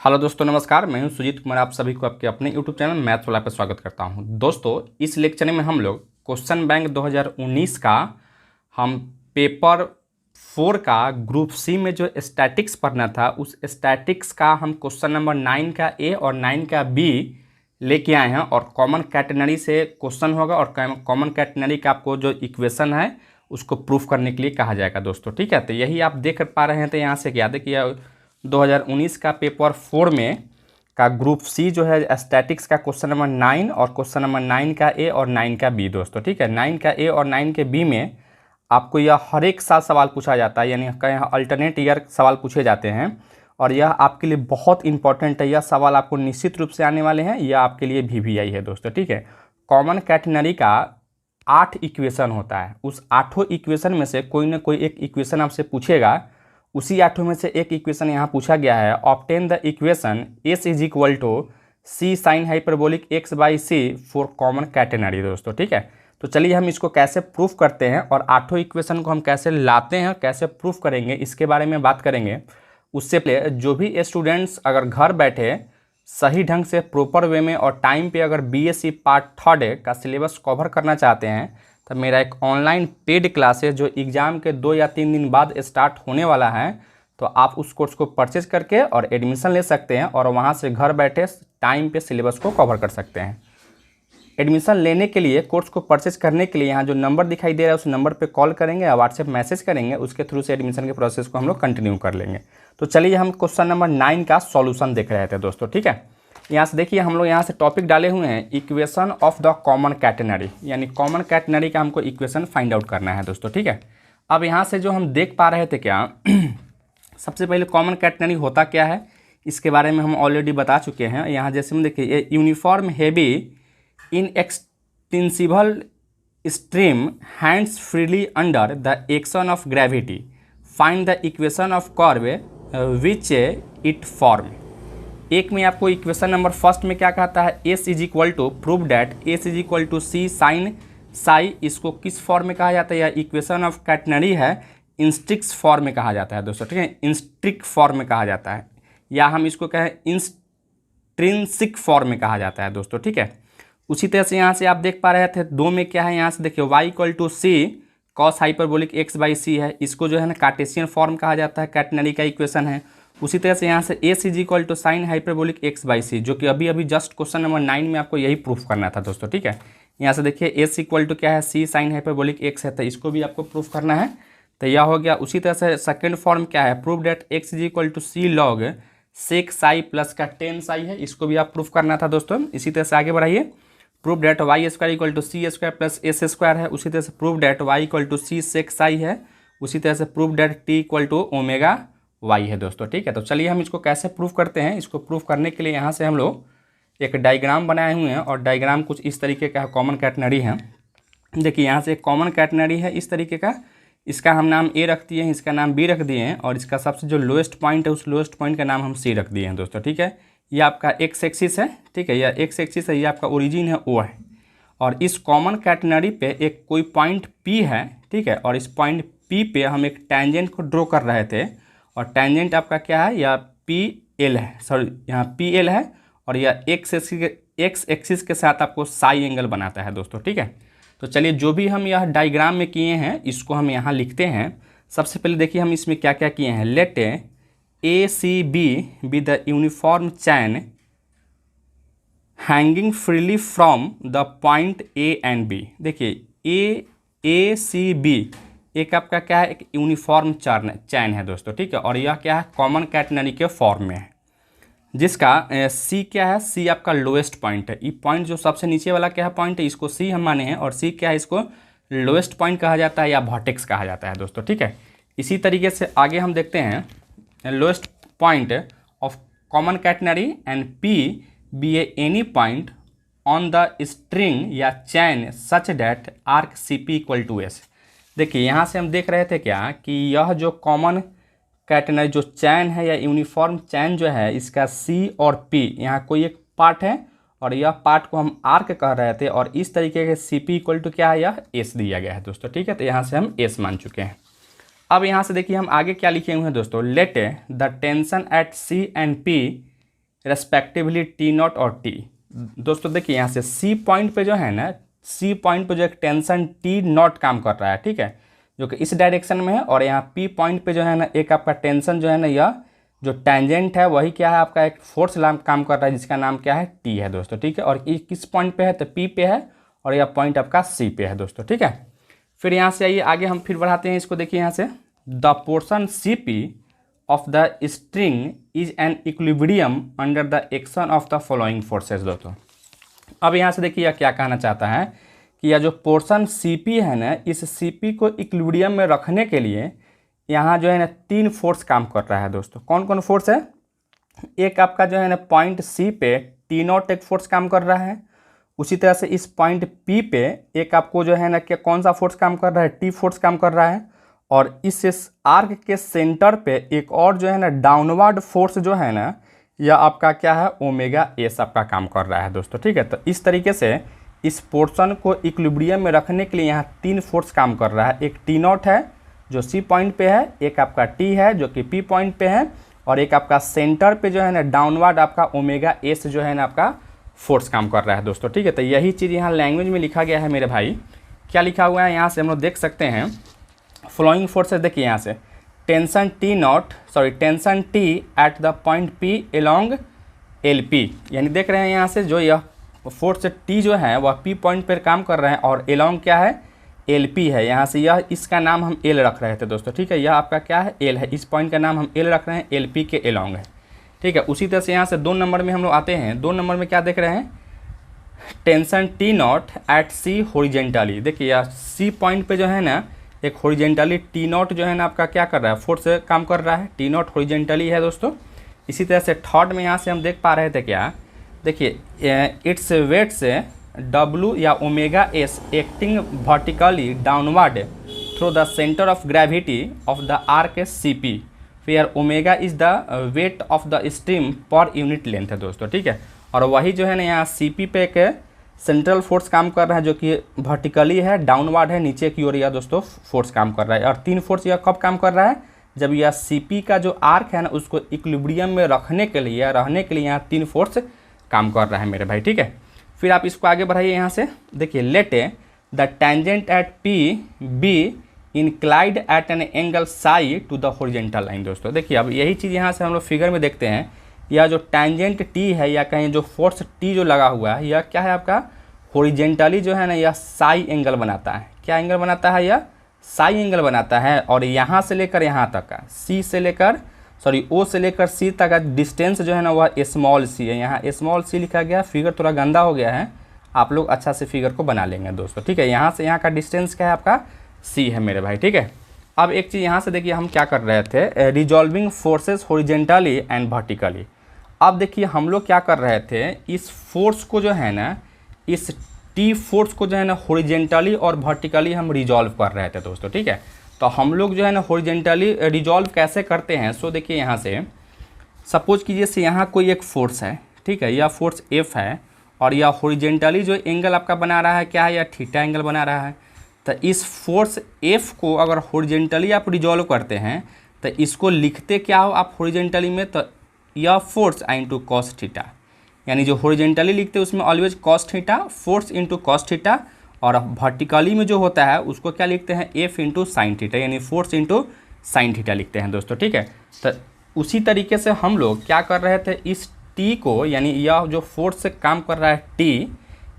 Hello दोस्तों, नमस्कार। मैं हूं सुजीत कुमार। आप सभी को आपके अपने यूट्यूब चैनल मैथ्स वाला पर स्वागत करता हूं। दोस्तों, इस लेक्चर में हम लोग क्वेश्चन बैंक 2019 का हम पेपर 4 का ग्रुप सी में जो स्टैटिक्स पढ़ना था, उस स्टैटिक्स का हम क्वेश्चन नंबर 9 का ए और 9 का बी लेके आए हैं। और कॉमन कैटेगरी से क्वेश्चन होगा और कॉमन कैटेगरी का आपको जो इक्वेशन है उसको प्रूफ करने के लिए कहा जाएगा दोस्तों। ठीक है, तो यही आप देख पा रहे हैं। तो यहाँ से क्या देखिए, 2019 का पेपर 4 में का ग्रुप सी जो है स्टैटिक्स का क्वेश्चन नंबर 9 और क्वेश्चन नंबर 9 का ए और 9 का बी दोस्तों। ठीक है, 9 का ए और 9 के बी में आपको यह हर एक साल सवाल पूछा जाता है, यानी कहीं अल्टरनेट ईयर सवाल पूछे जाते हैं। और यह आपके लिए बहुत इंपॉर्टेंट है। यह सवाल आपको निश्चित रूप से आने वाले हैं। यह आपके लिए VVI है दोस्तों। ठीक है, कॉमन कैटेगरी का 8 इक्वेशन होता है। उस 8 इक्वेशन में से कोई ना कोई एक इक्वेशन आपसे पूछेगा। उसी 8 में से एक इक्वेशन यहाँ पूछा गया है, obtain the equation S is equal to C sine hyperbolic x by C for common category दोस्तों। ठीक है, तो चलिए हम इसको कैसे प्रूफ करते हैं और 8 इक्वेशन को हम कैसे लाते हैं, कैसे प्रूफ करेंगे, इसके बारे में बात करेंगे। उससे पहले जो भी स्टूडेंट्स अगर घर बैठे सही ढंग से प्रॉपर वे में और टाइम पे अगर BSc पार्ट 3 का सिलेबस कवर करना चाहते हैं, तो मेरा एक ऑनलाइन पेड क्लास है जो एग्ज़ाम के 2 या 3 दिन बाद स्टार्ट होने वाला है। तो आप उस कोर्स को परचेज करके और एडमिशन ले सकते हैं और वहाँ से घर बैठे टाइम पे सिलेबस को कवर कर सकते हैं। एडमिशन लेने के लिए, कोर्स को परचेज करने के लिए यहाँ जो नंबर दिखाई दे रहा है उस नंबर पे कॉल करेंगे या व्हाट्सएप मैसेज करेंगे, उसके थ्रू से एडमिशन के प्रोसेस को हम लोग कंटिन्यू कर लेंगे। तो चलिए हम क्वेश्चन नंबर 9 का सॉल्यूशन देख रहे थे दोस्तों। ठीक है, यहाँ से देखिए हम लोग यहाँ से टॉपिक डाले हुए हैं equation of the common category, यानी कॉमन कैटेगरी का हमको इक्वेशन फाइंड आउट करना है दोस्तों। ठीक है, अब यहाँ से जो हम देख पा रहे थे क्या सबसे पहले कॉमन कैटेगरी होता क्या है इसके बारे में हम ऑलरेडी बता चुके हैं। यहाँ जैसे हम देखिए, uniform heavy inextensible stream hands freely under the action of gravity. Find the equation of curve which it form. एक में आपको इक्वेशन नंबर फर्स्ट में क्या कहता है, S is equal to prove that S is equal to C sine psi. इसको किस form में कहा जाता है, या इक्वेशन ऑफ कैटेगरी है इंस्ट्रिक्स फॉर्म में कहा जाता है दोस्तों। ठीक है, इंस्ट्रिक फॉर्म में कहा जाता है, या हम इसको कहें इंस्ट्रिंसिक फॉर्म में कहा जाता है दोस्तों। ठीक है, उसी तरह से यहाँ से आप देख पा रहे थे 2 में क्या है, यहाँ से देखिए y equal to C cos hyperbolic x by C है। इसको जो है ना कार्टेशियन फॉर्म कहा जाता है, कैटेगरी का इक्वेशन है। उसी तरह से यहाँ से S is equal to sine hyperbolic x by C, जो कि अभी जस्ट क्वेश्चन नंबर 9 में आपको यही प्रूफ करना था दोस्तों। ठीक है, यहाँ से देखिए S इक्वल टू क्या है, C साइन हाइपरबोलिक x है, तो इसको भी आपको प्रूफ करना है। तो यह हो गया। उसी तरह से सेकेंड फॉर्म क्या है, prove that x is equal to C log sec psi plus का टेन साई है, इसको भी आप प्रूफ करना था दोस्तों। इसी तरह से आगे बढ़ाइए, prove that Y square equal to C square plus S square है। उसी तरह से prove that y equal to C sec psi है। उसी तरह से prove that t equal to omega y है दोस्तों। ठीक है, तो चलिए हम इसको कैसे प्रूफ करते हैं। इसको प्रूफ करने के लिए यहाँ से हम लोग एक डायग्राम बनाए हुए हैं और डायग्राम कुछ इस तरीके का कॉमन कैटेगरी है। देखिए यहाँ से एक कॉमन कैटेगरी है इस तरीके का, इसका हम नाम A रख दिए हैं, इसका नाम B रख दिए हैं, और इसका सबसे जो लोएस्ट पॉइंट है उस लोएस्ट पॉइंट का नाम हम C रख दिए हैं दोस्तों। ठीक है, ये आपका एक्स एक्सिस है। ठीक है, यह एक्स एक्सिस है, ये आपका ओरिजिन है O है, और इस कॉमन कैटेगरी पे एक कोई पॉइंट P है। ठीक है, और इस पॉइंट P पे हम एक टेंजेंट को ड्रॉ कर रहे थे, और टेंजेंट आपका क्या है, यह PL है, सॉरी यहाँ PL है, और यह एक्स एक्सिस के साथ आपको साई एंगल बनाता है दोस्तों। ठीक है, तो चलिए जो भी हम यह डायग्राम में किए हैं इसको हम यहाँ लिखते हैं। सबसे पहले देखिए हम इसमें क्या क्या किए हैं। Let ACB be the uniform chain hanging freely from the point A and B। देखिए ACB एक आपका क्या है, एक यूनिफॉर्म चैन है दोस्तों। ठीक है, और यह क्या है, कॉमन कैटेगरी के फॉर्म में है, जिसका C क्या है, C आपका लोएस्ट पॉइंट है। ये पॉइंट जो सबसे नीचे वाला क्या है पॉइंट है, इसको C हम माने हैं, और C क्या है, इसको लोएस्ट पॉइंट कहा जाता है या वर्टेक्स कहा जाता है दोस्तों। ठीक है, इसी तरीके से आगे हम देखते हैं, lowest point of common category and P be any point on the string या chain such that arc CP equal to S। देखिए यहाँ से हम देख रहे थे क्या कि यह जो कॉमन कैटेगरी जो चैन है या यूनिफॉर्म चैन जो है, इसका C और P यहाँ कोई एक पार्ट है, और यह पार्ट को हम आर्क कह रहे थे, और इस तरीके के CP इक्वल टू क्या है, यह S दिया गया है दोस्तों। ठीक है, तो यहाँ से हम S मान चुके हैं। अब यहाँ से देखिए हम आगे क्या लिखे हुए हैं दोस्तों। Let the tension eight C and P respectively T not और टी। दोस्तों देखिए यहाँ से सी पॉइंट पे जो है ना, सी पॉइंट पे जो एक टेंशन टी नॉट काम कर रहा है, ठीक है, जो कि इस डायरेक्शन में है। और यहाँ पी पॉइंट पे जो है ना एक आपका टेंशन जो है ना, यह जो टेंजेंट है वही क्या है आपका एक फोर्स काम कर रहा है जिसका नाम क्या है टी है दोस्तों, ठीक है। और किस पॉइंट पे है तो पी पे है, और यह पॉइंट आपका सी पे है दोस्तों, ठीक है। फिर यहाँ से आइए आगे हम फिर बढ़ाते हैं इसको। देखिए यहाँ से the portion C P of the string is in equilibrium under the action of the following forces दोस्तों। अब यहाँ से देखिए क्या कहना चाहता है कि यह जो पोर्शन CP है ना, इस CP को इक्विलिब्रियम में रखने के लिए यहाँ जो है ना 3 फोर्स काम कर रहा है दोस्तों। कौन कौन फोर्स है? एक आपका जो है ना पॉइंट C पे टी नॉट एक फोर्स काम कर रहा है। उसी तरह से इस पॉइंट P पे एक आपको जो है ना क्या कौन सा फोर्स काम कर रहा है? T फोर्स काम कर रहा है। और इस आर्क के सेंटर पे एक और जो है ना डाउनवर्ड फोर्स जो है ना, यह आपका क्या है ओमेगा एस आपका काम कर रहा है दोस्तों, ठीक है। तो इस तरीके से इस पोर्शन को इक्विलिब्रियम में रखने के लिए यहाँ 3 फोर्स काम कर रहा है। एक टी नॉट है जो सी पॉइंट पे है, एक आपका टी है जो कि पी पॉइंट पे है, और एक आपका सेंटर पे जो है ना डाउनवर्ड आपका ओमेगा एस जो है ना आपका फोर्स काम कर रहा है दोस्तों, ठीक है। तो यही चीज़ यहाँ लैंग्वेज में लिखा गया है मेरे भाई। क्या लिखा हुआ है यहाँ से हम लोग देख सकते हैं, फॉलोइंग फोर्सेज देखिए यहाँ से tension T at the point P along L P, यानी देख रहे हैं यहाँ से जो यह फोर्स टी जो है वह पी पॉइंट पर काम कर रहे हैं, और एलोंग क्या है एल पी है। यहाँ से यह इसका नाम हम एल रख रहे थे दोस्तों, ठीक है। यह आपका क्या है एल है, इस पॉइंट का नाम हम एल रख रहे हैं, एल पी के एलोंग है, ठीक है। उसी तरह से यहाँ से 2 नंबर में हम लोग आते हैं। 2 नंबर में क्या देख रहे हैं, tension T naught at C horizontally. देखिए यह सी पॉइंट पे जो है ना एक हॉरिजेंटली टी नॉट जो है ना आपका क्या कर रहा है फोर्स काम कर रहा है, टी नॉट हॉरिजेंटली है दोस्तों। इसी तरह से थर्ड में यहाँ से हम देख पा रहे थे क्या, देखिए इट्स वेट से W या omega S acting vertically downward through the centre of gravity of the arc CP, where omega is the weight of the stream per unit length है दोस्तों, ठीक है। और वही जो है ना यहाँ CP पे एक सेंट्रल फोर्स काम कर रहा है जो कि वर्टिकली है, डाउनवर्ड है, नीचे की ओर यह दोस्तों फोर्स काम कर रहा है। और 3 फोर्स यह कब काम कर रहा है, जब यह CP का जो आर्क है ना उसको इक्विलिब्रियम में रहने के लिए यहाँ 3 फोर्स काम कर रहा है मेरे भाई, ठीक है। फिर आप इसको आगे बढ़ाइए यहाँ से। देखिए let the tangent at p be inclined at an angle psi to the horizontal line दोस्तों। देखिए अब यही चीज़ यहाँ से हम लोग फिगर में देखते हैं, यह जो टेंजेंट टी है या कहीं जो फोर्स टी जो लगा हुआ है यह क्या है आपका हॉरिजेंटली जो है ना यह साई एंगल बनाता है। क्या एंगल बनाता है? यह साई एंगल बनाता है। और यहाँ से लेकर यहाँ तक का ओ से लेकर सी तक का डिस्टेंस जो है ना वह स्मॉल सी है। यहाँ स्मॉल सी लिखा गया, फिगर थोड़ा गंदा हो गया है, आप लोग अच्छा से फिगर को बना लेंगे दोस्तों, ठीक है। यहाँ से यहाँ का डिस्टेंस क्या है आपका सी है मेरे भाई, ठीक है। अब एक चीज़ यहाँ से देखिए हम क्या कर रहे थे, resolving forces horizontally and vertically. अब देखिए हम लोग क्या कर रहे थे, इस फोर्स को जो है ना इस टी फोर्स को जो है ना हॉरिजेंटली और वर्टिकली हम रिजॉल्व कर रहे थे दोस्तों, ठीक है। तो हम लोग जो है ना हॉरिजेंटली रिजॉल्व कैसे करते हैं, सो देखिए यहाँ से सपोज कीजिए से यहाँ कोई एक फोर्स है, ठीक है, यह फोर्स F है, और यह हॉरिजेंटली जो एंगल आपका बना रहा है क्या है, यह थीटा एंगल बना रहा है। तो इस फोर्स F को अगर हॉरिजेंटली आप रिजॉल्व करते हैं तो इसको लिखते क्या हो आप हॉरिजेंटली में, तो यह फोर्स इंटू कॉस थीटा, यानी जो हॉरिजेंटली लिखते हैं उसमें always cos theta, force into cos theta, और वर्टिकली में जो होता है उसको क्या लिखते हैं F इंटू साइन थीटा, यानी फोर्स इंटू साइन थीटा लिखते हैं दोस्तों, ठीक है। तो उसी तरीके से हम लोग क्या कर रहे थे, इस T को यानी यह जो फोर्स से काम कर रहा है T,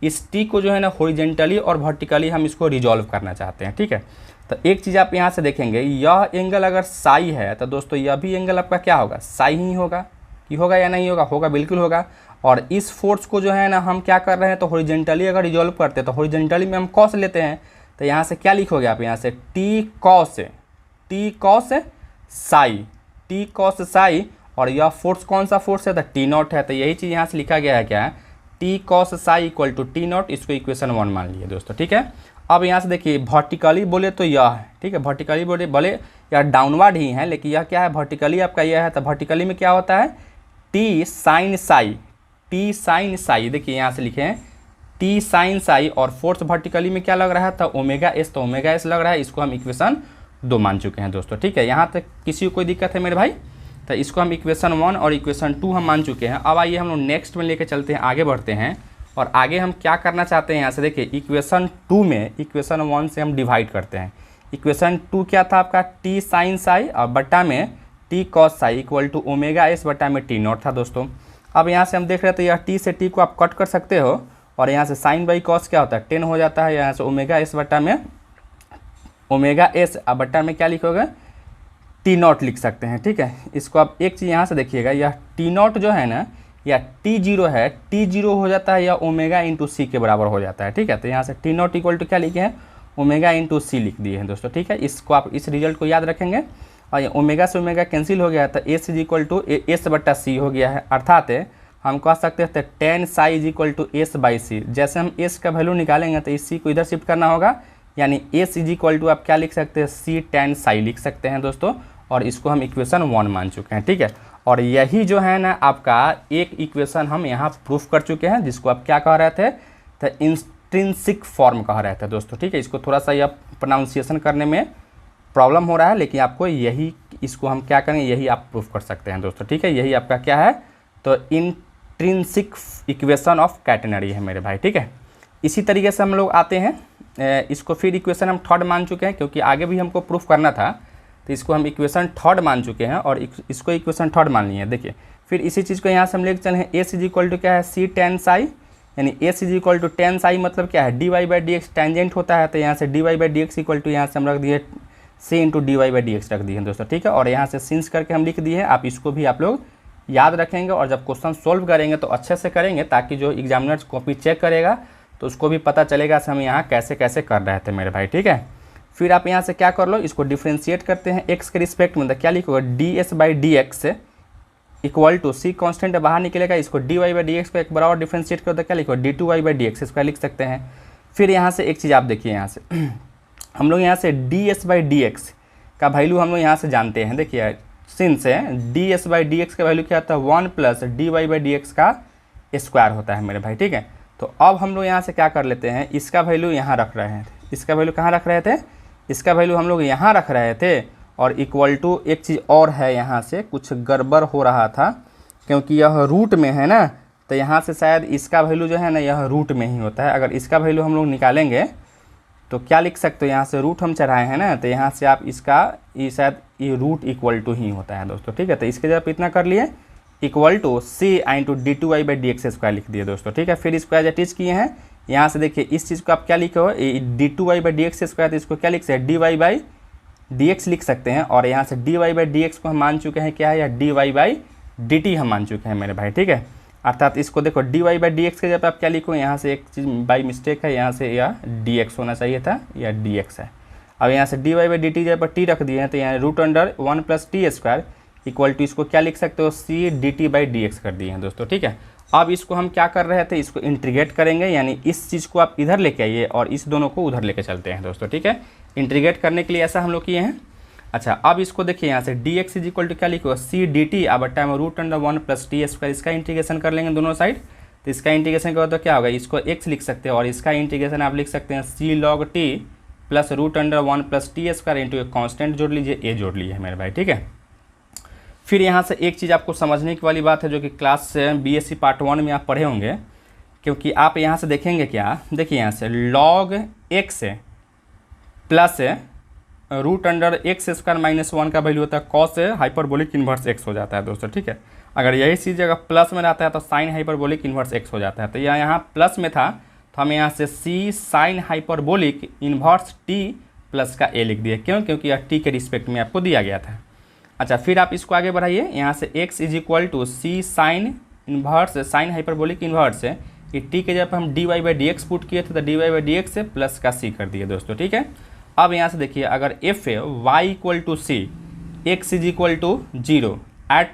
इस T को जो है ना हॉरिजेंटली और वर्टिकली हम इसको रिजॉल्व करना चाहते हैं, ठीक है। तो एक चीज़ आप यहाँ से देखेंगे, यह एंगल अगर साई है तो दोस्तों यह भी एंगल आपका क्या होगा, साई ही होगा। कि होगा या नहीं होगा? होगा, बिल्कुल होगा। और इस फोर्स को जो है ना हम क्या कर रहे हैं, तो हॉरिजेंटली अगर रिजॉल्व करते हैं तो हॉरिजेंटली में हम कॉस लेते हैं, तो यहाँ से क्या लिखोगे आप, यहाँ से टी कॉस साई, और यह फोर्स कौन सा फोर्स है, तो टी नॉट है। तो यही चीज़ यहाँ से लिखा गया है क्या है, T cos psi equal to T naught, इसको इक्वेशन 1 मान लिए दोस्तों, ठीक है। अब यहाँ से देखिए वर्टिकली बोले तो यह है, ठीक है, वर्टिकली बोले भले यार डाउनवर्ड ही है, लेकिन यह क्या है वर्टिकली आपका यह है। तो वर्टिकली में क्या होता है, टी साइन साई, देखिए यहाँ से लिखे हैं टी साइन साई, और फोर्स वर्टिकली में क्या लग रहा है, तो ओमेगा एस, तो ओमेगा एस लग रहा है, इसको हम इक्वेशन 2 मान चुके हैं दोस्तों, ठीक है। यहाँ तक किसी को कोई दिक्कत है मेरे भाई? तो इसको हम इक्वेशन 1 और इक्वेशन 2 हम मान चुके हैं। अब आइए हम लोग नेक्स्ट में लेके चलते हैं, आगे बढ़ते हैं और आगे हम क्या करना चाहते हैं। यहाँ से देखिए इक्वेशन 2 में इक्वेशन 1 से हम डिवाइड करते हैं। इक्वेशन 2 क्या था आपका, टी साइन साई और बट्टा में T cos psi equal to omega S बट्टा में टी नॉट था दोस्तों। अब यहाँ से हम देख रहे थे यह टी से टी को आप कट कर सकते हो और यहाँ से साइन बाई कॉस क्या होता है 10 हो जाता है। यहाँ से ओमेगा एस बट्टा में ओमेगा एस बट्टा में क्या लिखोगे टी नॉट लिख सकते हैं, ठीक है। इसको आप एक चीज़ यहाँ से देखिएगा, यह टी नॉट जो है ना या टी जीरो है, टी जीरो हो जाता है या ओमेगा इंटू सी के बराबर हो जाता है, ठीक है। तो यहाँ से टी नॉट इक्वल टू क्या लिखे हैं ओमेगा इंटू सी लिख दिए हैं दोस्तों, ठीक है। इसको आप इस रिजल्ट को याद रखेंगे और ये ओमेगा से ओमेगा कैंसिल हो गया है तो S is equal to S बट्टा सी हो गया है। अर्थात हम कह सकते हैं tan psi is equal to s by c. जैसे हम एस का वैल्यू निकालेंगे तो इस सी को इधर शिफ्ट करना होगा, यानी एस इज इक्वल टू आप क्या लिख सकते हैं सी टेन साई लिख सकते हैं दोस्तों। और इसको हम इक्वेशन 1 मान चुके हैं, ठीक है। और यही जो है ना आपका एक इक्वेशन हम यहाँ प्रूफ कर चुके हैं, जिसको आप क्या कह रहे थे तो इंट्रिंसिक फॉर्म कह रहे थे दोस्तों, ठीक है। इसको थोड़ा सा यह प्रोनाउंसिएशन करने में प्रॉब्लम हो रहा है, लेकिन आपको यही इसको हम क्या करेंगे यही आप प्रूफ कर सकते हैं दोस्तों, ठीक है। यही आपका क्या है तो इंट्रिंसिक इक्वेशन ऑफ कैटेनरी है मेरे भाई, ठीक है। इसी तरीके से हम लोग आते हैं इसको फिर इक्वेशन हम थर्ड मान चुके हैं, क्योंकि आगे भी हमको प्रूफ करना था तो इसको हम इक्वेशन थर्ड मान चुके हैं और इसको इक्वेशन थर्ड मान लिए। देखिए फिर इसी चीज़ को यहाँ से हम लेकर चले हैं एस इज इक्वल टू क्या है सी टेन साई, यानी s is equal to tan psi मतलब क्या है d Y by D x tangent होता है। तो यहाँ से D Y by D x equal to यहाँ से हम रख दिए c into d Y by D x रख दिए दोस्तों, ठीक है। और यहाँ से सिंस करके हम लिख दिए हैं। आप इसको भी आप लोग याद रखेंगे और जब क्वेश्चन सोल्व करेंगे तो अच्छे से करेंगे, ताकि जो एग्जामिनर कॉपी चेक करेगा तो उसको भी पता चलेगा हम यहाँ कैसे कैसे कर रहे थे मेरे भाई, ठीक है। फिर आप यहाँ से क्या कर लो, इसको डिफ्रेंशिएट करते हैं एक्स के रिस्पेक्ट में। तो क्या लिखोगे D S by D x equal to C constant बाहर निकलेगा, इसको D Y by D X को एक बार और डिफ्रेंशिएट करो तो क्या लिखो D two Y by D X square लिख सकते हैं। फिर यहाँ से एक चीज़ आप देखिए, यहाँ से हम लोग यहाँ से D S by D x का वैल्यू हम लोग यहाँ से जानते हैं। देखिए since D S by D x का वैल्यू क्या होता है 1 plus D Y by D x का स्क्वायर होता है मेरे भाई, ठीक है। तो अब हम लोग यहाँ से क्या कर लेते हैं, इसका वैल्यू यहाँ रख रहे हैं। इसका वैल्यू कहाँ रख रहे थे, इसका वैल्यू हम लोग यहाँ रख रहे थे और इक्वल टू एक चीज़ और है, यहाँ से कुछ गड़बड़ हो रहा था क्योंकि यह रूट में है ना, तो यहाँ से शायद इसका वैल्यू जो है ना यह रूट में ही होता है। अगर इसका वैल्यू हम लोग निकालेंगे तो क्या लिख सकते हो, यहाँ से रूट हम चढ़ाए हैं ना, तो यहाँ से आप इसका ये शायद ये रूट इक्वल टू ही होता है दोस्तों, ठीक है। तो इसके जब इतना कर लिए equal to C into D two Y by D X square लिख दिए दोस्तों, ठीक है। फिर इसको एज एट इज किए हैं। यहाँ से देखिए इस चीज़ को आप क्या लिखे हो D two Y by D X square, तो इसको क्या लिख सकते हैं D Y by D X लिख सकते हैं। और यहाँ से D Y by D X को हम मान चुके हैं क्या है, या D Y by D T हम मान चुके हैं मेरे भाई, ठीक है। अर्थात इसको देखो D Y by D x के जब आप क्या लिखो, यहाँ से एक चीज़ बाई मिस्टेक है, यहाँ से या डी एक्स होना चाहिए था या डी एक्स है। अब यहाँ से D Y by D T जब टी रख दिए हैं तो यहाँ root under 1 plus T square equal to इसको क्या लिख सकते हो C D T by D X कर दिए हैं दोस्तों, ठीक है। अब इसको हम क्या कर रहे थे, इसको इंटीग्रेट करेंगे, यानी इस चीज़ को आप इधर लेके आइए और इस दोनों को उधर लेके चलते हैं दोस्तों, ठीक है। इंटीग्रेट करने के लिए ऐसा हम लोग किए हैं। अच्छा अब इसको देखिए, यहाँ से D x is equal to क्या लिखो सी डी टी अब time root under 1 plus T square, इसका इंटीग्रेशन कर लेंगे दोनों साइड। तो इसका इंटीग्रेशन के बाद तो क्या होगा, इसको एक्स लिख सकते हैं और इसका इंटीग्रेशन आप लिख सकते हैं c log t plus root under 1 plus T square into एक कॉन्स्टेंट जोड़ लीजिए, ए जोड़ लीजिए मेरे भाई, ठीक है। फिर यहाँ से एक चीज़ आपको समझने की वाली बात है, जो कि क्लास बीएससी पार्ट 1 में आप पढ़े होंगे, क्योंकि आप यहाँ से देखेंगे क्या, देखिए यहाँ से log X plus root under X square minus 1 का वैल्यू होता है कॉस हाइपरबोलिक इन्वर्स एक्स हो जाता है दोस्तों, ठीक है। अगर यही चीज़ अगर प्लस में रहता है तो साइन हाइपरबोलिक इन्वर्स एक्स हो जाता है। तो यहाँ प्लस में था तो हम यहाँ से c sine hyperbolic inverse t plus का ए लिख दिए, क्यों, क्योंकि यह टी के रिस्पेक्ट में आपको दिया गया था। अच्छा फिर आप इसको आगे बढ़ाइए, यहाँ से x is equal to C sine inverse sine hyperbolic inverse है, ये टी के जब हम D Y by D X put किए थे तो D Y by D X से प्लस का सी कर दिए दोस्तों, ठीक है। अब यहाँ से देखिए अगर F Y equal to C X is equal to zero at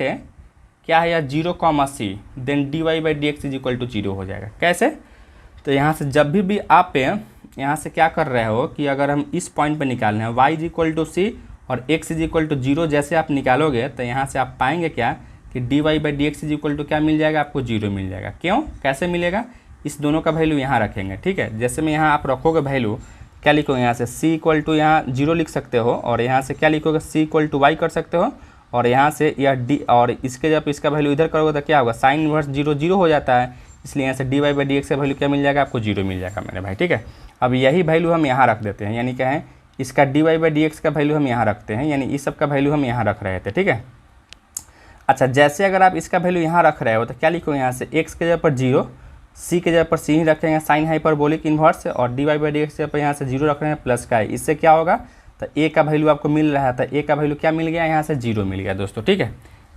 क्या है या 0 comma C, then D Y by D x is equal to 0 हो जाएगा। कैसे, तो यहाँ से जब भी आप यहाँ से क्या कर रहे हो कि अगर हम इस पॉइंट पे निकालना है वाई इज इक्वल टू सी और x इज इक्वल टू 0 जैसे आप निकालोगे तो यहाँ से आप पाएंगे क्या कि D Y by D x is equal to क्या मिल जाएगा, आपको 0 मिल जाएगा। क्यों, कैसे मिलेगा, इस दोनों का वैल्यू यहाँ रखेंगे, ठीक है। जैसे में यहाँ आप रखोगे वैल्यू क्या लिखोगे, यहाँ से c इक्वल टू यहाँ 0 लिख सकते हो और यहाँ से क्या लिखोगे c इक्वल टू वाई कर सकते हो और यहाँ से यह डी, और इसके जब इसका वैल्यू इधर करोगे तो क्या होगा, साइन इनवर्स 0 0 हो जाता है, इसलिए यहाँ से D Y by D x का वैल्यू क्या मिल जाएगा आपको, 0 मिल जाएगा मेरे भाई। ठीक है, अब यही वैल्यू हम यहाँ रख देते हैं, यानी क्या है, इसका D Y by D x का वैल्यू हम यहाँ रखते हैं, यानी इस सब का वैल्यू हम यहाँ रख रहे थे। ठीक है, अच्छा जैसे अगर आप इसका वैल्यू यहाँ रख रहे हो तो क्या लिखोगे, यहाँ से x के जगह पर 0, c के जगह पर c ही रखेंगे साइन हाइपरबोलिक इन्वर्स, और D Y by D x के जगह पर यहाँ से 0 रख रहे हैं प्लस का है। इससे क्या होगा, तो a का वैल्यू आपको मिल रहा था, a का वैल्यू क्या मिल गया, यहाँ से 0 मिल गया दोस्तों। ठीक है,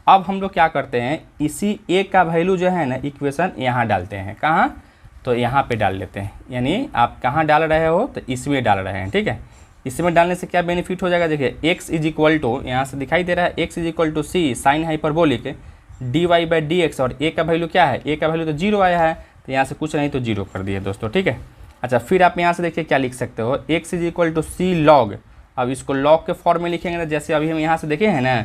अब हम लोग क्या करते हैं, इसी a का वैल्यू जो है ना इक्वेशन यहाँ डालते हैं, कहाँ, तो यहाँ पे डाल लेते हैं, यानी आप कहाँ डाल रहे हो, तो इसमें डाल रहे हैं। ठीक है, इसमें डालने से क्या बेनिफिट हो जाएगा, देखिए x इज इक्वल टू, यहाँ से दिखाई दे रहा है x is equal to C sine hyperbolic D Y by D X, और a का वैल्यू क्या है, a का वैल्यू तो 0 आया है, तो यहाँ से कुछ नहीं तो 0 कर दिए दोस्तों। ठीक है, अच्छा फिर आप यहाँ से देखिए क्या लिख सकते हो, x is equal to C log, अब इसको लॉग के फॉर्म में लिखेंगे, जैसे अभी हम यहाँ से देखे हैं ना,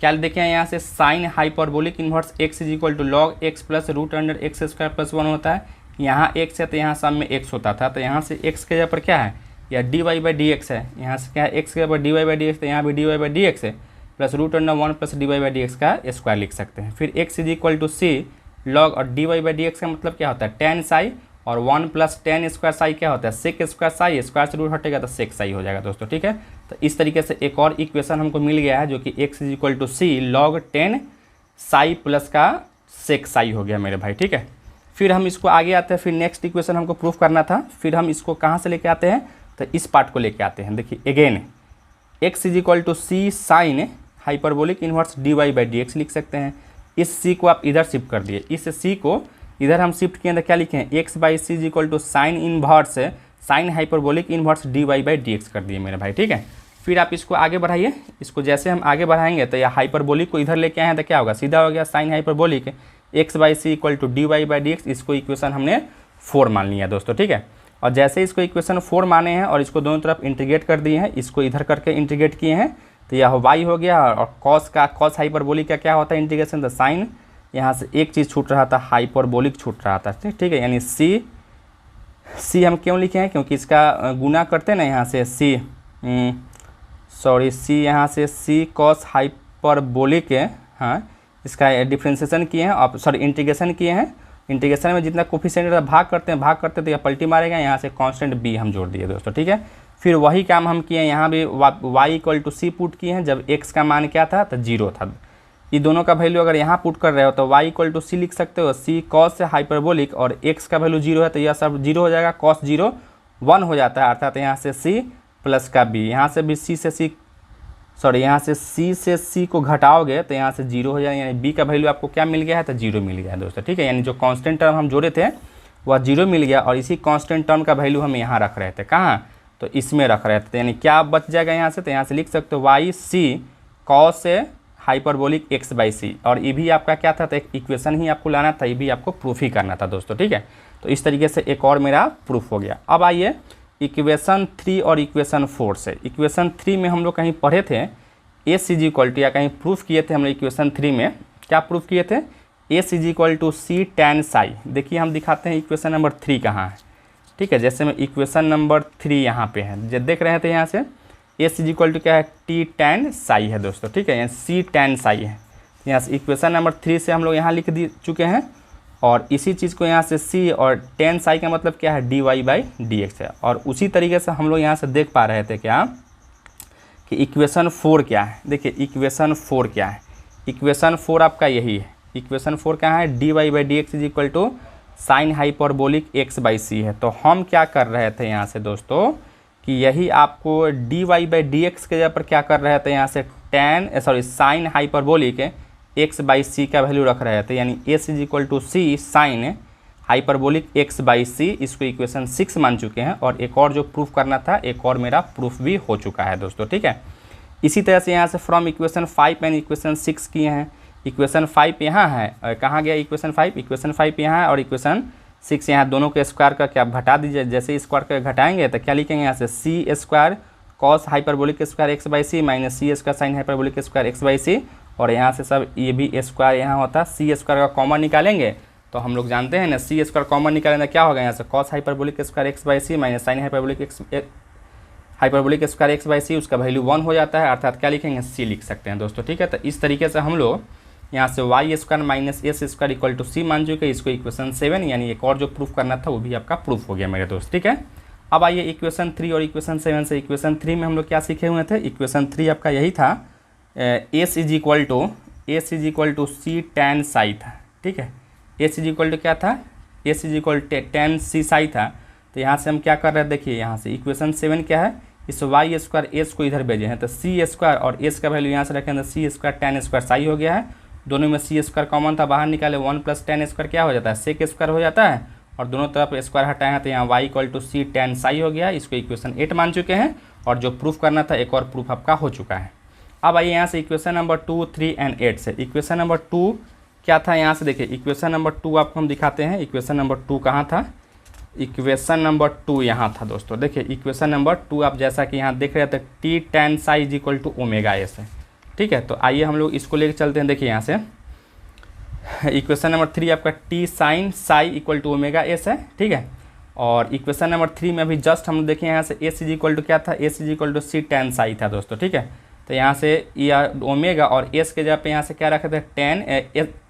क्या देखें यहाँ से sine hyperbolic inverse x is equal to log x plus root under X square plus 1 होता है, यहाँ x है तो यहाँ सब में x होता था, तो यहाँ से x के जगह पर क्या है, या D Y by D x है, यहाँ से क्या है x के जगह पर d Y by D x, तो यहाँ भी d Y by D x है, plus root under 1 plus D Y by D x का स्क्वायर लिख सकते हैं। फिर x is equal to C log, और D Y by D x का मतलब क्या होता है, टेन साई, और 1 प्लस टेन स्क्वायर साई क्या होता है, सेक स्क्वायर साई, स्क्वायर से रूट हटेगा तो सेक साई हो जाएगा दोस्तों। ठीक है, तो इस तरीके से एक और इक्वेशन हमको मिल गया है, जो कि x is equal to C log 10 psi plus का सेक साई हो गया मेरे भाई। ठीक है, फिर हम इसको आगे आते हैं, फिर नेक्स्ट इक्वेशन हमको प्रूफ करना था, फिर हम इसको कहाँ से लेके आते हैं, तो इस पार्ट को लेके आते हैं। देखिए again x is equal to C sine hyperbolic inverse D Y by D X लिख सकते हैं। इस c को आप इधर शिफ्ट कर दिए, इस c को इधर हम शिफ्ट किए तो क्या लिखे हैं, x by C is equal to sine inverse sine hyperbolic inverse D Y by D X कर दिए मेरे भाई। ठीक है, फिर आप इसको आगे बढ़ाइए, इसको जैसे हम आगे बढ़ाएंगे तो यह हाइपरबोलिक को इधर लेके आए हैं तो क्या होगा, सीधा हो गया sine hyperbolic x by c equal to d Y by D x, इसको इक्वेशन हमने 4 मान लिया दोस्तों। ठीक है, और जैसे इसको इक्वेशन 4 माने हैं और इसको दोनों तरफ इंटीग्रेट कर दिए हैं, इसको इधर करके इंटीग्रेट किए हैं तो यह y हो गया, और कॉस हाइपरबोलिक का क्या होता है इंटीग्रेशन, तो साइन, यहाँ से एक चीज़ छूट रहा था, हाइपरबोलिक छूट रहा था। ठीक है, यानी सी हम क्यों लिखे हैं, क्योंकि इसका गुना करते हैं ना, यहाँ से सी यहाँ से सी कॉस हाइपरबोलिक है, हाँ इसका डिफ्रेंसिएशन किए हैं, और सॉरी इंटीग्रेशन किए हैं, इंटीग्रेशन में जितना कोफिशिएंट भाग करते तो यह पलटी मारेगा, यहाँ से कांस्टेंट b हम जोड़ दिए दोस्तों। ठीक है, फिर वही काम हम किए, यहाँ भी y equal to c put किए हैं, जब x का मान क्या था, तो 0 था। ये दोनों का वैल्यू अगर यहाँ पुट कर रहे हो तो y इक्वल टू सी लिख सकते हो, c कॉस से हाइपरबोलिक, और x का वैल्यू 0 है तो यह सब 0 हो जाएगा, कॉस 0 1 हो जाता है, अर्थात यहाँ से c प्लस का b, यहाँ से भी यहाँ से c से c को घटाओगे तो यहाँ से 0 हो जाएगा, यानी b का वैल्यू आपको क्या मिल गया है, तो 0 मिल गया है दोस्तों। ठीक है, यानी जो कांस्टेंट टर्म हम जोड़े थे वह 0 मिल गया, और इसी कांस्टेंट टर्म का वैल्यू हम यहाँ रख रहे थे, कहाँ, तो इसमें रख रहे थे, तो यानी क्या बच जाएगा यहाँ से, तो यहाँ से लिख सकते हो वाई सी कॉस से हाइपरबोलिक एक्स बाई सी, और ये भी आपका क्या था, तो एक इक्वेशन ही आपको लाना था, ये भी आपको प्रूफ ही करना था दोस्तों। ठीक है, तो इस तरीके से एक और मेरा प्रूफ हो गया। अब आइए इक्वेशन 3 और इक्वेशन 4 से। इक्वेशन 3 में हम लोग कहीं पढ़े थे एस इज इक्वल टू, या कहीं प्रूफ किए थे हम लोग इक्वेशन 3 में, क्या प्रूफ किए थे, s is equal to c tan psi. देखिए हम दिखाते हैं इक्वेशन नंबर 3 कहाँ है। ठीक है, जैसे में इक्वेशन नंबर 3 यहाँ पे है, जो देख रहे थे यहाँ से एस इज इक्वल टू क्या है, टी टैन साई है दोस्तों। ठीक है, यहाँ सी टैन साई है, यहाँ से इक्वेशन नंबर 3 से हम लोग यहाँ लिख चुके हैं, और इसी चीज़ को यहाँ से सी और टैन साई का मतलब क्या है, d Y by D x है। और उसी तरीके से हम लोग यहाँ से देख पा रहे थे क्या, कि इक्वेशन 4 क्या है। देखिए इक्वेशन 4 क्या है, इक्वेशन 4 आपका यही है, इक्वेशन 4 क्या है, d Y by D x is equal to sine hyperbolic x by c है। तो हम क्या कर रहे थे यहाँ से दोस्तों, कि यही आपको d Y by D x के जगह पर क्या कर रहे थे, यहाँ से sine hyperbolic x by c का वैल्यू रख रहे थे, यानी s is equal to C sine hyperbolic x by c, इसको इक्वेशन 6 मान चुके हैं। और एक और जो प्रूफ करना था, एक और मेरा प्रूफ भी हो चुका है दोस्तों। ठीक है, इसी तरह से यहाँ से फ्रॉम इक्वेशन 5 एंड इक्वेशन 6 किए हैं। इक्वेशन 5 यहाँ है, कहाँ गया इक्वेशन 5, इक्वेशन 5 यहाँ है, और इक्वेशन 6 यहाँ, दोनों के स्क्वायर का क्या घटा दीजिए, जैसे स्क्वायर का घटाएंगे तो क्या लिखेंगे, यहाँ से c square cos hyperbolic square x by c minus c square sine hyperbolic square x by c, और यहाँ से सब ये भी स्क्वायर यहाँ होता है, सी स्क्वायर का कॉमन निकालेंगे तो हम लोग जानते हैं ना, सी स्क्वायर कॉमन निकालेंगे क्या होगा, यहाँ से cos hyperbolic square x by c minus sine hyperbolic x hyperbolic square x by c, उसका वैल्यू 1 हो जाता है, अर्थात क्या लिखेंगे, सी लिख सकते हैं दोस्तों, ठीक है। तो इस तरीके से हम लोग यहाँ से y square minus s square equal to c मान चुके, इसको इक्वेशन 7 यानी एक और जो प्रूफ करना था वो भी आपका प्रूफ हो गया मेरे दोस्त, ठीक है। अब आइए इक्वेशन 3 और इक्वेशन 7 से। इक्वेशन 3 में हम लोग क्या सीखे हुए थे, इक्वेशन 3 आपका यही था, s is equal to c tan psi था, ठीक है। एस इज इक्वल टू क्या था, s is equal tan c psi था। तो यहाँ से हम क्या कर रहे हैं, देखिए यहाँ से इक्वेशन 7 क्या है, इस वाई स्क्वायर एस को इधर भेजे हैं, तो सी स्क्वायर और एस का वैल्यू यहाँ से रखें तो सी स्क्वायर टैन स्क्वायर साई हो गया है। दोनों में सी स्क्वायर कॉमन था, बाहर निकाले 1 प्लस टैन स्क्वायर क्या हो जाता है, सेक स्क्वायर हो जाता है, और दोनों तरफ स्क्वायर हटाए हैं तो यहाँ y equal to c tan psi हो गया। इसको इक्वेशन 8 मान चुके हैं, और जो प्रूफ करना था एक और प्रूफ आपका हो चुका है। अब आइए यहाँ से इक्वेशन नंबर 2, 3 एंड 8 से। इक्वेशन नंबर 2 क्या था, यहाँ से देखिए इक्वेशन नंबर 2 आपको हम दिखाते हैं। इक्वेशन नंबर 2 कहाँ था, इक्वेशन नंबर 2 यहाँ था दोस्तों। देखिए इक्वेशन नंबर 2 आप जैसा कि यहाँ देख रहे थे, t tan psi is equal to omega s है, ठीक है। तो आइए हम लोग इसको लेकर चलते हैं। देखिए यहाँ से इक्वेशन नंबर 3 आपका t sine psi equal to omega s है, ठीक है। और इक्वेशन नंबर 3 में अभी जस्ट हम देखें यहाँ से एस इज इक्वल टू क्या था, s is equal to c tan psi था दोस्तों, ठीक है। तो यहाँ से यह ओमेगा और एस के जगह पे यहाँ से क्या रखे थे, टैन,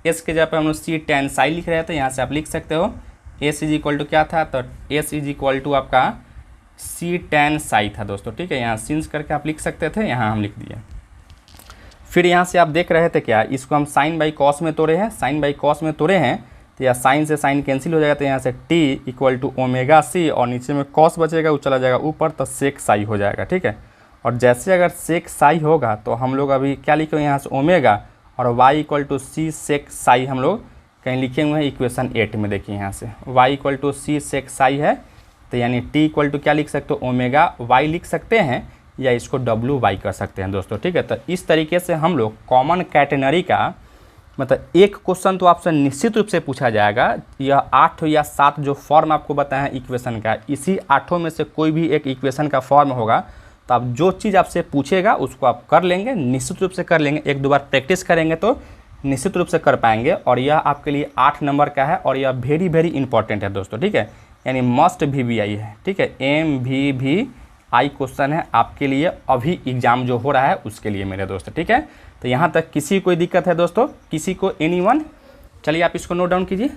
एस के जगह पे हम लोग सी टैन साई लिख रहे थे। यहाँ से आप लिख सकते हो एस इज इक्वल टू क्या था, तो एस इज इक्वल टू आपका सी टैन साई था दोस्तों, ठीक है। यहाँ सिंस करके आप लिख सकते थे, यहाँ हम लिख दिए। फिर यहाँ से आप देख रहे थे क्या, इसको हम साइन बाई कॉस में तोड़े हैं, साइन बाई कॉस में तोड़े हैं, तो यह साइन से साइन कैंसिल हो जाएगा। तो यहाँ से t equal to omega c, और नीचे में कॉस बचेगा, वो चला जाएगा ऊपर, तो सेक साई हो जाएगा, ठीक है। और जैसे अगर सेक साई होगा तो हम लोग अभी क्या लिखे यहाँ से ओमेगा, और वाई इक्वल टू सी सेक साई हम लोग कहीं लिखे हुए हैं इक्वेशन 8 में। देखिए यहाँ से Y equal to C sec psi है, तो यानी टी इक्वल टू क्या लिख सकते हो, ओमेगा वाई लिख सकते हैं, या इसको डब्ल्यू वाई कर सकते हैं दोस्तों, ठीक है। तो इस तरीके से हम लोग कॉमन कैटेनरी का मतलब एक क्वेश्चन तो आपसे निश्चित रूप से पूछा जाएगा। यह 8 या 7 जो फॉर्म आपको बताया है इक्वेशन का, इसी 8 में से कोई भी एक इक्वेशन का फॉर्म होगा, तो आप जो चीज़ आपसे पूछेगा उसको आप कर लेंगे, निश्चित रूप से कर लेंगे। 1-2 बार प्रैक्टिस करेंगे तो निश्चित रूप से कर पाएंगे। और यह आपके लिए 8 नंबर का है, और यह वेरी वेरी इंपॉर्टेंट है दोस्तों, ठीक है। यानी मस्ट VVI है, ठीक है। MVVI क्वेश्चन है आपके लिए, अभी एग्जाम जो हो रहा है उसके लिए मेरे दोस्त, ठीक है। तो यहाँ तक किसी कोई दिक्कत है दोस्तों, किसी को एनीवन? चलिए आप इसको नोट डाउन कीजिए।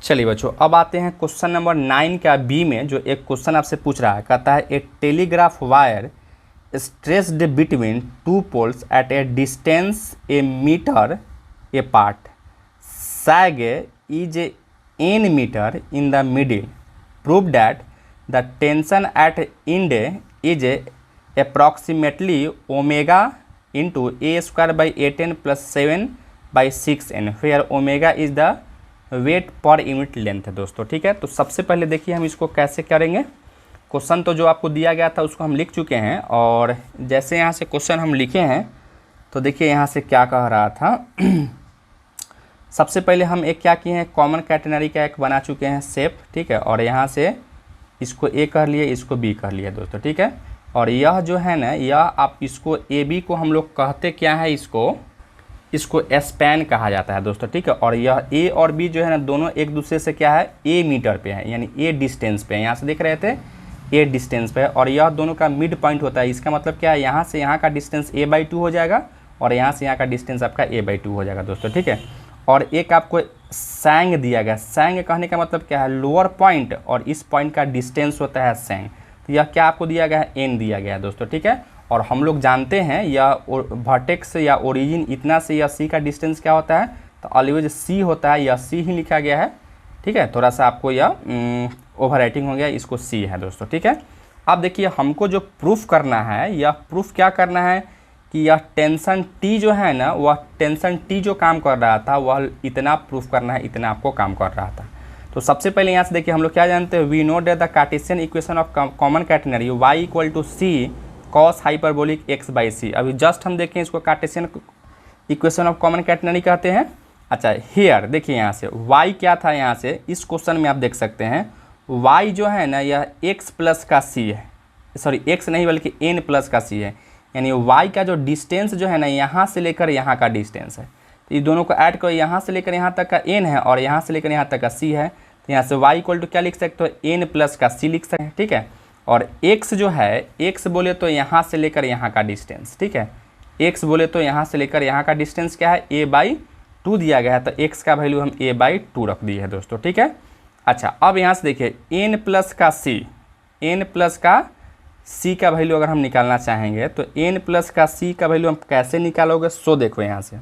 चलिए बच्चों, अब आते हैं क्वेश्चन नंबर 9 का बी में, जो एक क्वेश्चन आपसे पूछ रहा है। कहता है a telegraph wire stressed between 2 poles at a distance a metre apart, sag is n metre in the middle, prove that the tension at end is approximately omega into a square by 8n plus 7/6n, where omega is the weight per unit length है दोस्तों, ठीक है। तो सबसे पहले देखिए हम इसको कैसे करेंगे। क्वेश्चन तो जो आपको दिया गया था उसको हम लिख चुके हैं, और जैसे यहाँ से क्वेश्चन हम लिखे हैं तो देखिए यहाँ से क्या कह रहा था। सबसे पहले हम एक क्या किए हैं, कॉमन कैटेनरी का एक बना चुके हैं शेप, ठीक है। और यहाँ से इसको ए कर लिए, इसको बी कर लिए दोस्तों, ठीक है। और यह जो है ना, यह आप इसको ए बी को हम लोग कहते क्या है, इसको स्पैन कहा जाता है दोस्तों, ठीक है। और यह ए और बी जो है ना, दोनों एक दूसरे से क्या है, ए मीटर पे है, यानी ए डिस्टेंस पे है। यहाँ से देख रहे थे ए डिस्टेंस पे है, और यह दोनों का मिड पॉइंट होता है। इसका मतलब क्या है, यहाँ से यहाँ का डिस्टेंस a/2 हो जाएगा, और यहाँ से यहाँ का डिस्टेंस आपका a/2 हो जाएगा दोस्तों, ठीक है। और एक आपको सैंग दिया गया, सैंग कहने का मतलब क्या है, लोअर पॉइंट, और इस पॉइंट का डिस्टेंस होता है सैंग। तो यह क्या आपको दिया गया है, n दिया गया है दोस्तों, ठीक है। और हम लोग जानते हैं यह वर्टेक्स या ओरिजिन इतना से या सी का डिस्टेंस क्या होता है, तो ऑलवेज सी होता है, या सी ही लिखा गया है, ठीक है। थोड़ा सा आपको यह ओवर राइटिंग हो गया, इसको सी है दोस्तों, ठीक है। अब देखिए हमको जो प्रूफ करना है, यह प्रूफ क्या करना है कि यह टेंशन टी जो है ना, वह टेंशन टी जो काम कर रहा था वह इतना प्रूफ करना है, इतना आपको काम कर रहा था। तो सबसे पहले यहाँ से देखिए हम लोग क्या जानते हैं, we know that the Cartesian equation of common catenary y equal to c cos hyperbolic x/c। अभी जस्ट हम देखें इसको Cartesian equation of common catenary कहते हैं। अच्छा हियर देखिए यहाँ से y क्या था, यहाँ से इस क्वेश्चन में आप देख सकते हैं y जो है ना, यह x प्लस का c है, सॉरी x नहीं बल्कि n प्लस का c है। यानी y का जो डिस्टेंस जो है ना, यहाँ से लेकर यहाँ का डिस्टेंस है, तो ये दोनों को ऐड करो, यहाँ से लेकर यहाँ तक का n है, और यहाँ से लेकर यहाँ तक का c है। तो यहाँ से y इक्वल टू क्या लिख सकते हो, n प्लस का c लिख सकते हैं, ठीक है। और x जो है, x बोले तो यहाँ से लेकर यहाँ का डिस्टेंस, ठीक है। x बोले तो यहाँ से लेकर यहाँ का डिस्टेंस क्या है, a/2 दिया गया है, तो x का वैल्यू हम a/2 रख दिए है दोस्तों, ठीक है। अच्छा, अब यहाँ से देखिए n प्लस का c का वैल्यू अगर हम निकालना चाहेंगे तो n प्लस का c का वैल्यू हम कैसे निकालोगे, सो देखो यहाँ से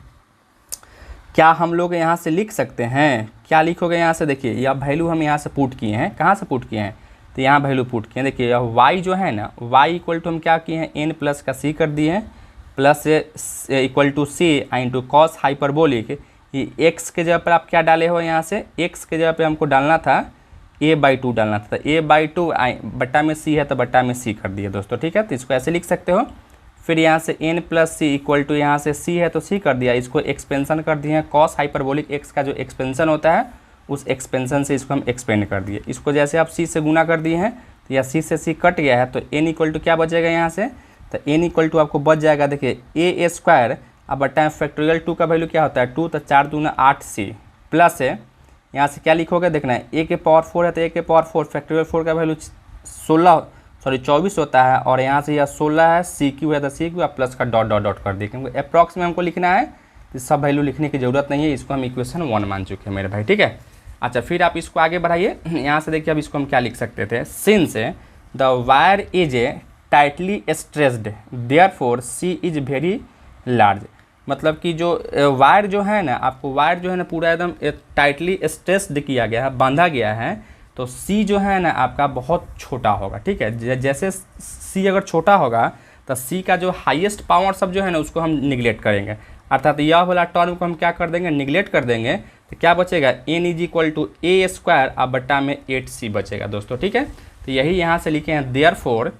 क्या हम लोग यहाँ से लिख सकते हैं, क्या लिखोगे यहाँ से, देखिए यह वैल्यू हम यहाँ से पुट किए हैं, कहाँ से पुट किए हैं, तो यहाँ वैल्यू पुट किए हैं। देखिए यह y जो है ना, y इक्वल टू हम क्या किए हैं, n प्लस का c कर दिए हैं, plus equal to c into cos hyperbolic, ये x के जगह पर आप क्या डाले हो, यहाँ से x के जगह पे हमको डालना था a/2 डालना था, तो a/2 बट्टा में c है तो बट्टा में c कर दिए दोस्तों, ठीक है। तो इसको ऐसे लिख सकते हो। फिर यहाँ से n plus c equal to यहाँ से c है तो c कर दिया, इसको एक्सपेंशन कर दिए हैं, कॉस हाइपरबोलिक x का जो एक्सपेंशन होता है उस एक्सपेंशन से इसको हम एक्सपेंड कर दिए। इसको जैसे आप c से गुना कर दिए हैं तो यह c से c कट गया है, तो n इक्वल टू क्या बचेगा यहाँ से, तो n इक्वल टू आपको बच जाएगा, देखिए a² अब बट्टा में फैक्टोरियल 2 का वैल्यू क्या होता है 2, तो 4 दूना 8c प्लस है, यहाँ से क्या लिखोगे देखना है a के पावर 4 है तो a के पावर 4 फैक्टोरियल 4 का वैल्यू 24 होता है, और यहाँ से यह 16 है, CQ है तो CQ आप प्लस का डॉट डॉट डॉट कर दिए, क्योंकि अप्रॉक्स में हमको लिखना है तो सब वैल्यू लिखने की ज़रूरत नहीं है, इसको हम इक्वेशन 1 मान चुके हैं मेरे भाई, ठीक है। अच्छा, फिर आप इसको आगे बढ़ाइए, यहाँ से देखिए अब इसको हम क्या लिख सकते थे, since the wire is tightly stressed therefore C is very large, मतलब कि जो वायर जो है ना, आपको वायर जो है ना पूरा एकदम टाइटली स्ट्रेस्ड किया गया है, बांधा गया है, तो C जो है ना आपका बहुत छोटा होगा, ठीक है। जैसे C अगर छोटा होगा तो C का जो हाईएस्ट पावर सब जो है ना उसको हम निगलेक्ट करेंगे, अर्थात यह वाला टर्म को हम क्या कर देंगे, निगलेक्ट कर देंगे, तो क्या बचेगा n is equal to a² अब बट्टा में 8c बचेगा दोस्तों, ठीक है। तो यही यहाँ से लिखे हैं therefore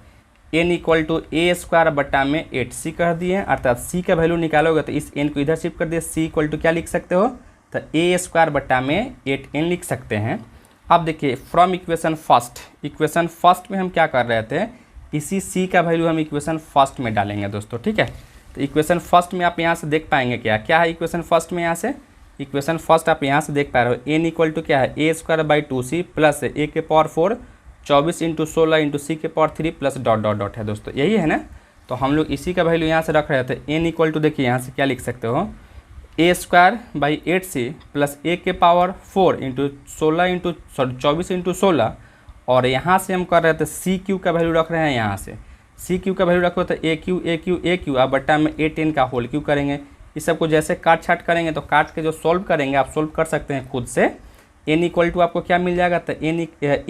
n equal to a² बट्टा में 8c कर दिए हैं, अर्थात c का वैल्यू निकालोगे तो इस n को इधर शिफ्ट कर दिए, c इक्वल टू क्या लिख सकते हो, तो a² बट्टा में 8n लिख सकते हैं। अब देखिए फ्रॉम इक्वेशन फर्स्ट में हम क्या कर रहे थे, इसी c का वैल्यू हम इक्वेशन फर्स्ट में डालेंगे दोस्तों, ठीक है। तो इक्वेशन फर्स्ट में आप यहाँ से देख पाएंगे क्या है इक्वेशन फर्स्ट में, यहाँ से इक्वेशन फर्स्ट आप यहाँ से देख पा रहे हो, n इक्वल टू क्या है a²/2c प्लस a के पावर 4 24 इंटू 16 इंटू c के power 3 plus dot dot dot है दोस्तों, यही है ना। तो हम लोग इसी का वैल्यू यहाँ से रख रहे थे, n इक्वल टू देखिए यहाँ से क्या लिख सकते हो, a²/8c प्लस a के पावर 4 इंटू 24 इंटू 16, और यहाँ से हम कर रहे थे CQ का वैल्यू रख रहे हैं, यहाँ से CQ का वैल्यू रखो तो AQ अब बट्टा में 8n का होल क्यू करेंगे। इस सबको जैसे काट छाट करेंगे तो काट के जो सॉल्व करेंगे आप सॉल्व कर सकते हैं खुद से। n इक्वल टू आपको क्या मिल जाएगा, तो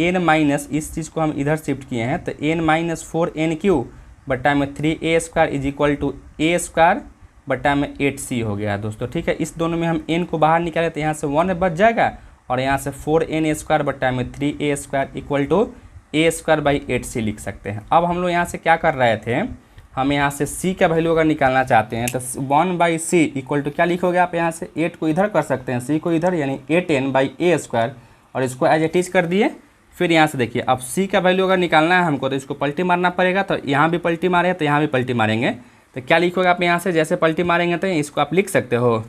n माइनस इस चीज़ को हम इधर शिफ्ट किए हैं, तो n माइनस 4nq बट्टा में 3a² is equal to a² बट्टा में 8c हो गया दोस्तों, ठीक है। इस दोनों में हम n को बाहर निकाले तो यहाँ से 1 बच जाएगा, और यहाँ से 4na² बट्टा में 3a² इक्वल टू a²/8c लिख सकते हैं। अब हम लोग यहाँ से क्या कर रहे थे, हम यहाँ से c का वैल्यू अगर निकालना चाहते हैं तो 1/c इक्वल टू क्या लिखोगे आप, यहाँ से 8 को इधर कर सकते हैं, c को इधर, यानी 8n/a², और इसको एज इट इज कर दिए। फिर यहाँ से देखिए अब c का वैल्यू अगर निकालना है हमको तो इसको पलटी मारना पड़ेगा, तो यहाँ भी पलटी मारे तो यहाँ भी पलटी मारेंगे, तो क्या लिखोगे आप यहाँ से, जैसे पलटी मारेंगे तो इसको आप लिख सकते हो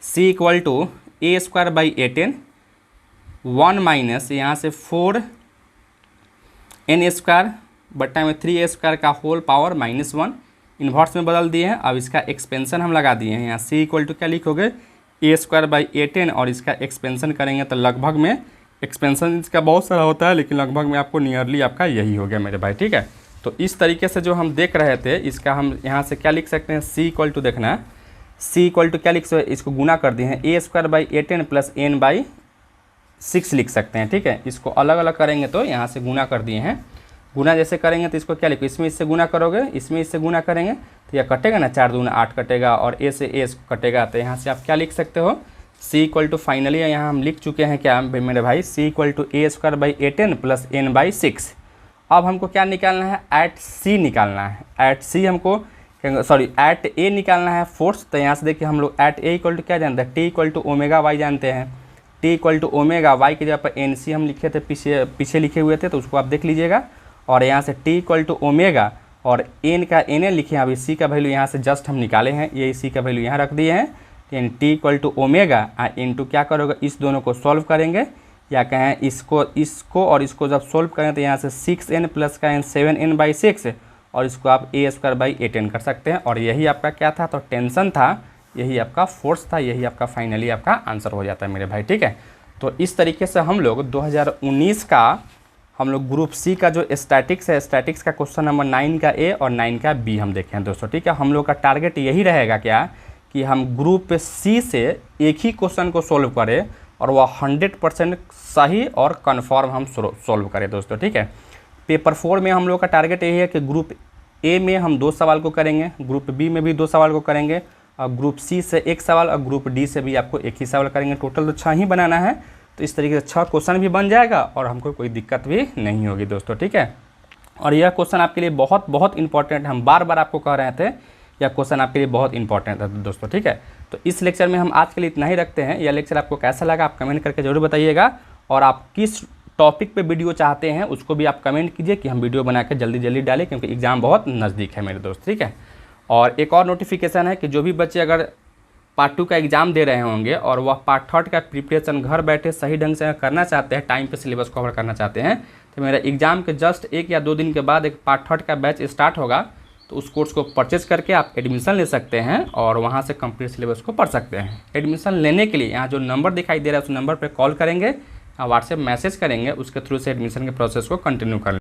c equal to a²/8n 1 minus यहाँ से 4n² बट्टा में 3a² का होल पावर -1 इन्वर्स में बदल दिए हैं। अब इसका एक्सपेंशन हम लगा दिए हैं, यहाँ c इक्वल टू क्या लिखोगे a²/8n, और इसका एक्सपेंशन करेंगे तो लगभग में एक्सपेंशन इसका बहुत सारा होता है, लेकिन लगभग में आपको नियरली आपका यही हो गया मेरे भाई, ठीक है। तो इस तरीके से जो हम देख रहे थे इसका हम यहाँ से क्या लिख सकते हैं, c इक्वल टू देखना है, c इक्वल टू क्या लिख सकते हैं, इसको गुना कर दिए हैं a²/8n प्लस n/6 लिख सकते हैं, ठीक है। इसको अलग अलग करेंगे तो यहाँ से गुना कर दिए हैं, गुना जैसे करेंगे तो इसको क्या लिखो, इसमें इससे गुना करोगे, इसमें इससे गुना करेंगे तो यह कटेगा ना, 4 दूना 8 कटेगा, और a से a कटेगा, तो यहाँ से आप क्या लिख सकते हो, c इक्वल टू फाइनली यहाँ हम लिख चुके हैं क्या मेरे भाई, c equal to a²/8n plus n/6। अब हमको क्या निकालना है, एट c निकालना है, एट c हमको एट a निकालना है फोर्स। तो यहाँ से देखिए हम लोग एट a इक्वल टू क्या जानते हैं, t equal to omega y जानते हैं, t equal to omega y की जगह पर NC हम लिखे थे, पीछे लिखे हुए थे, तो उसको आप देख लीजिएगा, और यहाँ से t इक्वल टू ओमेगा और n का NA लिखे हैं, अभी c का वैल्यू यहाँ से जस्ट हम निकाले हैं, ये c का वैल्यू यहाँ रख दिए हैं, यानी t equal to omega into क्या करोगे, इस दोनों को सॉल्व करेंगे, या कहें इसको और इसको जब सोल्व करें तो यहाँ से 6n प्लस का n 7n/6 और इसको आप a² कर सकते हैं। और यही आपका क्या था, तो टेंशन था, यही आपका फोर्स था, यही आपका फाइनली आपका आंसर हो जाता है मेरे भाई, ठीक है। तो इस तरीके से हम लोग 2019 का हम लोग ग्रुप सी का जो स्टैटिक्स है, स्टैटिक्स का क्वेश्चन नंबर 9 का ए और 9 का बी हम देखें दोस्तों, ठीक है। हम लोग का टारगेट यही रहेगा क्या कि हम ग्रुप सी से एक ही क्वेश्चन को सोल्व करें और वह 100% सही और कन्फर्म हम सोल्व करें दोस्तों, ठीक है। पेपर 4 में हम लोग का टारगेट यही है कि ग्रुप ए में हम 2 सवाल को करेंगे, ग्रुप बी में भी 2 सवाल को करेंगे, और ग्रुप सी से 1 सवाल और ग्रुप डी से भी आपको 1 ही सवाल करेंगे। टोटल तो 6 ही बनाना है, तो इस तरीके से 6 क्वेश्चन भी बन जाएगा और हमको कोई दिक्कत भी नहीं होगी दोस्तों, ठीक है। और यह क्वेश्चन आपके लिए बहुत बहुत इंपॉर्टेंट है, हम बार बार आपको कह रहे थे यह क्वेश्चन आपके लिए बहुत इंपॉर्टेंट है दोस्तों, ठीक है। तो इस लेक्चर में हम आज के लिए इतना ही रखते हैं। यह लेक्चर आपको कैसा लगा आप कमेंट करके जरूर बताइएगा, और आप किस टॉपिक पे वीडियो चाहते हैं उसको भी आप कमेंट कीजिए कि हम वीडियो बना के जल्दी जल्दी डालें, क्योंकि एग्ज़ाम बहुत नज़दीक है मेरे दोस्त, ठीक है। और एक और नोटिफिकेशन है कि जो भी बच्चे अगर पार्ट 2 का एग्ज़ाम दे रहे होंगे और वह पार्ट 3 का प्रिपरेशन घर बैठे सही ढंग से करना चाहते हैं, टाइम पे सिलेबस कवर करना चाहते हैं, तो मेरा एग्ज़ाम के जस्ट 1 या 2 दिन के बाद एक पार्ट 3 का बैच स्टार्ट होगा, तो उस कोर्स को परचेज़ करके आप एडमिशन ले सकते हैं और वहाँ से कंप्लीट सिलेबस को पढ़ सकते हैं। एडमिशन लेने के लिए यहाँ जो नंबर दिखाई दे रहा है उस नंबर पर कॉल करेंगे, व्हाट्सएप मैसेज करेंगे, उसके थ्रू से एडमिशन के प्रोसेस को कंटिन्यू कर